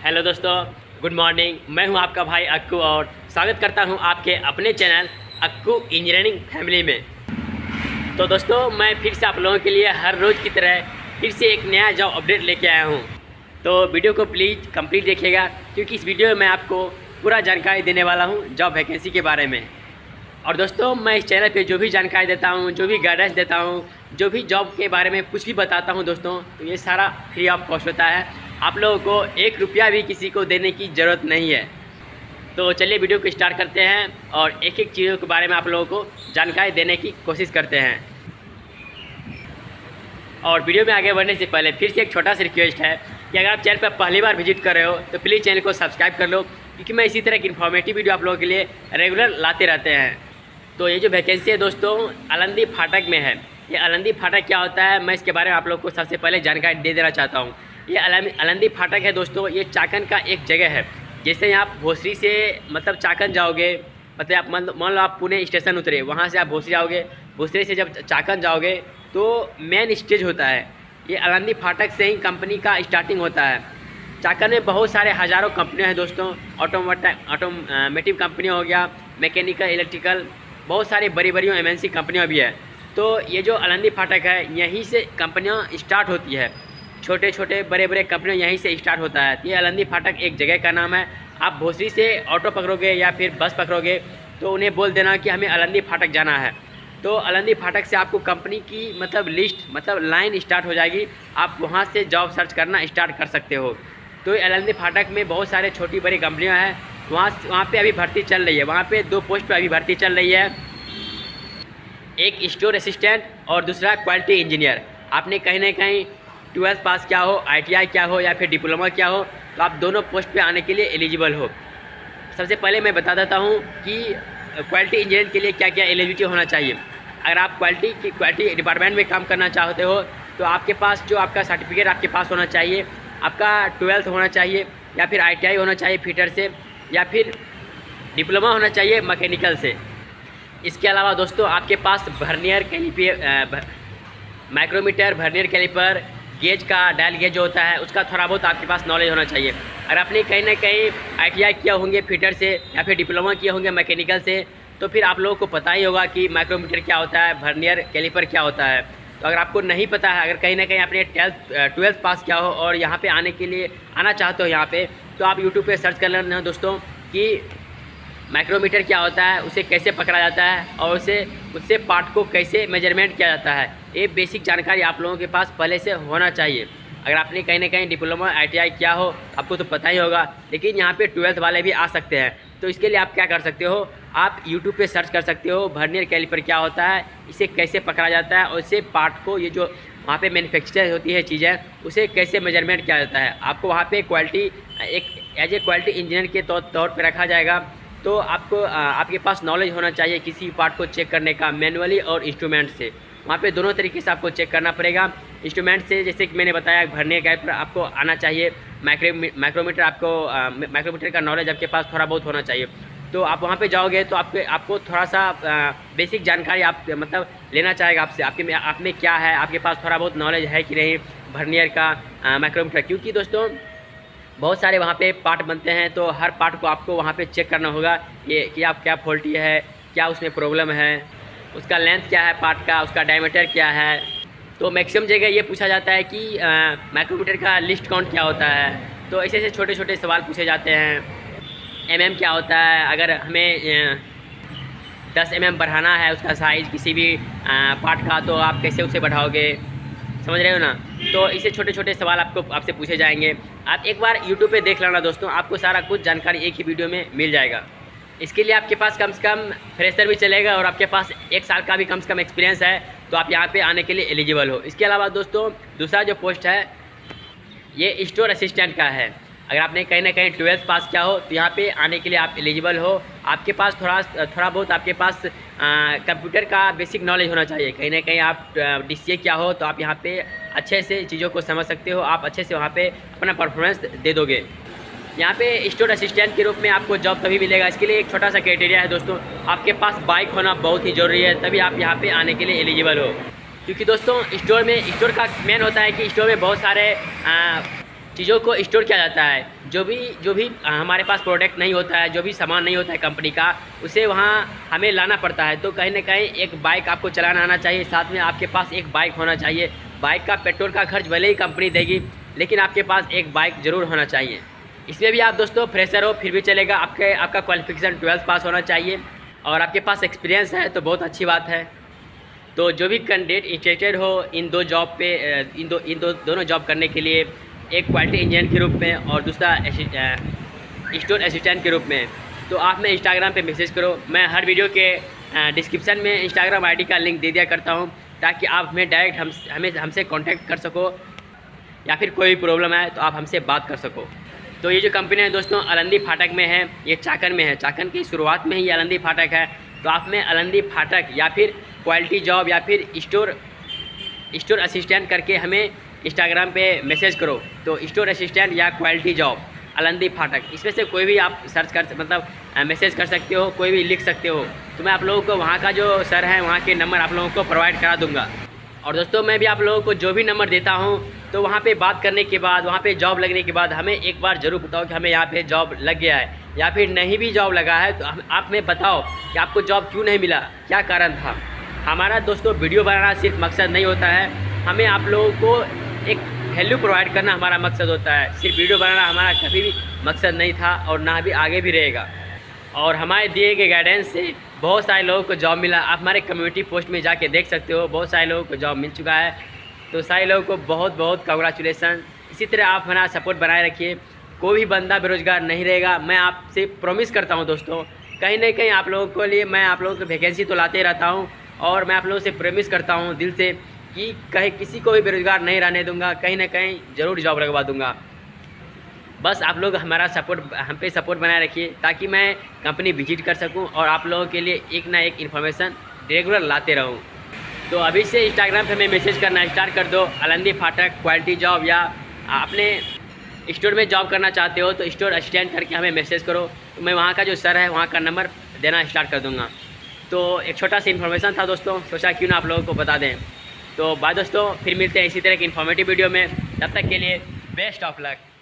Hello दोस्तों, good morning. मैं हूं आपका भाई अक्कू और स्वागत करता हूं आपके अपने चैनल अक्कू इंजीनियरिंग फैमिली में। तो दोस्तों, मैं फिर से आप लोगों के लिए हर रोज़ की तरह फिर से एक नया जॉब अपडेट लेके आया हूं। तो वीडियो को प्लीज़ कंप्लीट देखिएगा, क्योंकि इस वीडियो में मैं आपको पूरा जानकारी देने वाला हूँ जॉब वैकेंसी के बारे में। और दोस्तों, मैं इस चैनल पे जो भी जानकारी देता हूँ, जो भी गाइडेंस देता हूँ, जो भी जॉब के बारे में कुछ भी बताता हूँ दोस्तों, तो ये सारा फ्री ऑफ कॉस्ट होता है। आप लोगों को 1 रुपया भी किसी को देने की ज़रूरत नहीं है। तो चलिए वीडियो को स्टार्ट करते हैं और एक एक चीज़ों के बारे में आप लोगों को जानकारी देने की कोशिश करते हैं। और वीडियो में आगे बढ़ने से पहले फिर से एक छोटा सा रिक्वेस्ट है कि अगर आप चैनल पर पहली बार विजिट कर रहे हो तो प्लीज़ चैनल को सब्सक्राइब कर लो, क्योंकि मैं इसी तरह की इन्फॉर्मेटिव वीडियो आप लोगों के लिए रेगुलर लाते रहते हैं। तो ये जो वैकेंसी है दोस्तों, अलंदी फाटक में है। ये अलंदी फाटक क्या होता है, मैं इसके बारे में आप लोग को सबसे पहले जानकारी दे देना चाहता हूँ। ये अलंदी फाटक है दोस्तों, ये चाकन का एक जगह है। जैसे आप भोसरी से मतलब चाकन जाओगे, मतलब आप मान लो आप पुणे स्टेशन उतरे, वहाँ से आप भोसरी जाओगे, भोसरी से जब चाकन जाओगे तो मेन स्टेज होता है। ये अलंदी फाटक से ही कंपनी का स्टार्टिंग होता है। चाकन में बहुत सारे हज़ारों कंपनियाँ हैं दोस्तों। ऑटोमेटिव कंपनियाँ हो गया, मैकेनिकल, इलेक्ट्रिकल, बहुत सारी बड़ी बड़ी MNC कंपनियाँ भी है। तो ये जो अलंदी फाटक है, यहीं से कंपनियाँ स्टार्ट होती है। छोटे छोटे बड़े बड़े कंपनियाँ यहीं से स्टार्ट होता है। ये अलंदी फाटक एक जगह का नाम है। आप भोसरी से ऑटो पकड़ोगे या फिर बस पकड़ोगे तो उन्हें बोल देना कि हमें अलंदी फाटक जाना है। तो अलंदी फाटक से आपको कंपनी की मतलब लिस्ट मतलब लाइन स्टार्ट हो जाएगी। आप वहाँ से जॉब सर्च करना स्टार्ट कर सकते हो। तो अलंदी फाटक में बहुत सारे छोटी बड़ी कंपनियाँ हैं। वहाँ पे अभी भर्ती चल रही है। वहाँ पे 2 पोस्ट पर अभी भर्ती चल रही है, एक स्टोर असिस्टेंट और दूसरा क्वालिटी इंजीनियर। आपने कहीं ना कहीं 12th पास किया हो, ITI किया हो या फिर डिप्लोमा किया हो, तो आप दोनों पोस्ट पे आने के लिए एलिजिबल हो। सबसे पहले मैं बता देता हूँ कि क्वालिटी इंजीनियर के लिए क्या क्या एलिजिबिलिटी होना चाहिए। अगर आप क्वालिटी डिपार्टमेंट में काम करना चाहते हो तो आपके पास जो आपका सर्टिफिकेट आपके पास होना चाहिए, आपका 12th होना चाहिए या फिर ITI होना चाहिए फिटर से, या फिर डिप्लोमा होना चाहिए मैकेनिकल से। इसके अलावा दोस्तों, आपके पास vernier caliper, micrometer, vernier caliper, gauge का डायल गेज जो होता है उसका थोड़ा बहुत आपके पास नॉलेज होना चाहिए। अगर आपने कहीं ना कहीं ITI किया होंगे फिटर से या फिर डिप्लोमा किए होंगे मैकेनिकल से, तो फिर आप लोगों को पता ही होगा कि माइक्रोमीटर क्या होता है, वर्नियर कैलिपर क्या होता है। तो अगर आपको नहीं पता है, अगर कहीं ना कहीं आपने 12th पास किया हो और यहाँ पे आने के लिए आना चाहते हो यहाँ पे, तो आप यूट्यूब पे सर्च कर लेना दोस्तों कि माइक्रोमीटर क्या होता है, उसे कैसे पकड़ा जाता है और उससे पार्ट को कैसे मेजरमेंट किया जाता है। ये बेसिक जानकारी आप लोगों के पास पहले से होना चाहिए। अगर आपने कहीं ना कहीं डिप्लोमा ITI किया हो आपको तो पता ही होगा, लेकिन यहाँ पे 12th वाले भी आ सकते हैं। तो इसके लिए आप क्या कर सकते हो, आप यूट्यूब पे सर्च कर सकते हो वर्नियर कैलिपर क्या होता है, इसे कैसे पकड़ा जाता है और इससे पार्ट को, ये जो वहाँ पे मैन्युफैक्चर होती है चीज़ें, उसे कैसे मेजरमेंट किया जाता है। आपको वहाँ पे क्वालिटी एक एज ए क्वालिटी इंजीनियर के तौर पर रखा जाएगा। तो आपको आपके पास नॉलेज होना चाहिए किसी पार्ट को चेक करने का, मैनुअली और इंस्ट्रूमेंट से। वहाँ पे दोनों तरीके से आपको चेक करना पड़ेगा। इंस्ट्रूमेंट से जैसे कि मैंने बताया भरने का आपको आना चाहिए, माइक्रोमीटर माइक्रोमीटर का नॉलेज आपके पास थोड़ा बहुत होना चाहिए। तो आप वहाँ पे जाओगे तो आपको थोड़ा सा बेसिक जानकारी आप मतलब लेना चाहेगा आपसे, आप में क्या है, आपके पास थोड़ा बहुत नॉलेज है कि नहीं वर्नियर का, माइक्रोमीटर। क्योंकि दोस्तों बहुत सारे वहाँ पे पार्ट बनते हैं, तो हर पार्ट को आपको वहाँ पे चेक करना होगा ये कि आप क्या फॉल्टी है, क्या उसमें प्रॉब्लम है, उसका लेंथ क्या है पार्ट का, उसका डायमीटर क्या है। तो मैक्सिमम जगह ये पूछा जाता है कि माइक्रोमीटर का लिस्ट काउंट क्या होता है। तो ऐसे ऐसे छोटे छोटे सवाल पूछे जाते हैं। MM क्या होता है, अगर हमें 10 mm बढ़ाना है उसका साइज़ किसी भी पार्ट का, तो आप कैसे उसे बढ़ाओगे, समझ रहे हो ना। तो इसे छोटे छोटे सवाल आपसे पूछे जाएंगे। आप एक बार यूट्यूब पे देख लेना दोस्तों, आपको सारा कुछ जानकारी एक ही वीडियो में मिल जाएगा। इसके लिए आपके पास कम से कम फ्रेशर भी चलेगा और आपके पास 1 साल का भी कम से कम एक्सपीरियंस है, तो आप यहाँ पे आने के लिए एलिजिबल हो। इसके अलावा दोस्तों दूसरा जो पोस्ट है ये स्टोर असिस्टेंट का है। अगर आपने कहीं ना कहीं 12th पास किया हो तो यहाँ पे आने के लिए आप एलिजिबल हो। आपके पास थोड़ा बहुत आपके पास कंप्यूटर का बेसिक नॉलेज होना चाहिए। कहीं ना कहीं आप DCA किया हो तो आप यहाँ पे अच्छे से चीज़ों को समझ सकते हो, आप अच्छे से वहाँ पे अपना परफॉर्मेंस दे दोगे। यहाँ पे स्टोर असिस्टेंट के रूप में आपको जॉब तभी मिलेगा। इसके लिए एक छोटा सा क्राइटेरिया है दोस्तों, आपके पास बाइक होना बहुत ही ज़रूरी है, तभी आप यहाँ पे आने के लिए एलिजिबल हो। क्योंकि दोस्तों स्टोर का मेन होता है कि स्टोर में बहुत सारे चीज़ों को स्टोर किया जाता है। जो भी हमारे पास प्रोडक्ट नहीं होता है, जो भी सामान नहीं होता है कंपनी का, उसे वहाँ हमें लाना पड़ता है। तो कहीं ना कहीं एक बाइक आपको चलाना आना चाहिए, साथ में आपके पास एक बाइक होना चाहिए। बाइक का पेट्रोल का खर्च भले ही कंपनी देगी, लेकिन आपके पास एक बाइक ज़रूर होना चाहिए। इसमें भी आप दोस्तों फ्रेशर हो फिर भी चलेगा, आपका क्वालिफिकेशन 12th पास होना चाहिए और आपके पास एक्सपीरियंस है तो बहुत अच्छी बात है। तो जो भी कैंडिडेट इंटरेस्टेड हो इन दोनों जॉब करने के लिए, एक क्वालिटी इंजीनियर के रूप में और दूसरा स्टोर असिस्टेंट के रूप में, तो आप मैं इंस्टाग्राम पे मैसेज करो। मैं हर वीडियो के डिस्क्रिप्शन में इंस्टाग्राम आईडी का लिंक दे दिया करता हूँ, ताकि आप हमें डायरेक्ट हमसे कांटेक्ट कर सको, या फिर कोई प्रॉब्लम है तो आप हमसे बात कर सको। तो ये जो कंपनी है दोस्तों अलंदी फाटक में है, ये चाकन में है। चाकन की शुरुआत में ही अलंदी फाटक है। तो आप में अलंदी फाटक या फिर क्वालिटी जॉब या फिर स्टोर असिस्टेंट करके हमें इंस्टाग्राम पे मैसेज करो। तो स्टोर असिस्टेंट या क्वालिटी जॉब अलंदी फाटक, इसमें से कोई भी आप सर्च कर मैसेज कर सकते हो, कोई भी लिख सकते हो। तो मैं आप लोगों को वहाँ का जो सर है वहाँ के नंबर आप लोगों को प्रोवाइड करा दूँगा। और दोस्तों मैं भी आप लोगों को जो भी नंबर देता हूँ, तो वहाँ पे बात करने के बाद, वहाँ पे जॉब लगने के बाद हमें एक बार ज़रूर बताओ कि हमें यहाँ पे जॉब लग गया है, या फिर नहीं भी जॉब लगा है तो आप हमें बताओ कि आपको जॉब क्यों नहीं मिला, क्या कारण था। हमारा दोस्तों वीडियो बनाना सिर्फ मकसद नहीं होता है, हमें आप लोगों को एक वैल्यू प्रोवाइड करना हमारा मकसद होता है। सिर्फ वीडियो बनाना हमारा कभी भी मकसद नहीं था और ना भी आगे भी रहेगा। और हमारे दिए गए गाइडेंस से बहुत सारे लोगों को जॉब मिला। आप हमारे कम्युनिटी पोस्ट में जाके देख सकते हो, बहुत सारे लोगों को जॉब मिल चुका है। तो सारे लोगों को बहुत बहुत कांग्रेचुलेसन। इसी तरह आप हमारा सपोर्ट बनाए रखिए। कोई भी बंदा बेरोज़गार नहीं रहेगा, मैं आपसे प्रॉमिस करता हूं दोस्तों। कहीं ना कहीं आप लोगों के लिए मैं आप लोगों को वैकेंसी तो लाते रहता हूं, और मैं आप लोगों से प्रॉमिस करता हूं दिल से कि कहीं किसी को भी बेरोज़गार नहीं रहने दूंगा, कहीं ना कहीं ज़रूर जॉब लगवा दूंगा। बस आप लोग हमारा सपोर्ट, हम पे सपोर्ट बनाए रखिए, ताकि मैं कंपनी विजिट कर सकूं और आप लोगों के लिए एक ना एक इन्फॉर्मेशन रेगुलर लाते रहूं। तो अभी से इंस्टाग्राम पे हमें मैसेज करना स्टार्ट कर दो। अलंदी फाटक क्वालिटी जॉब, या अपने स्टोर में जॉब करना चाहते हो तो स्टोर असिस्टेंट करके हमें मैसेज करो। तो मैं वहाँ का जो सर है वहाँ का नंबर देना स्टार्ट कर दूँगा। तो एक छोटा सा इन्फॉर्मेशन था दोस्तों, सोचा क्यों ना आप लोगों को बता दें। तो बाय दोस्तों, फिर मिलते हैं इसी तरह की इन्फॉर्मेटिव वीडियो में। तब तक के लिए बेस्ट ऑफ लक।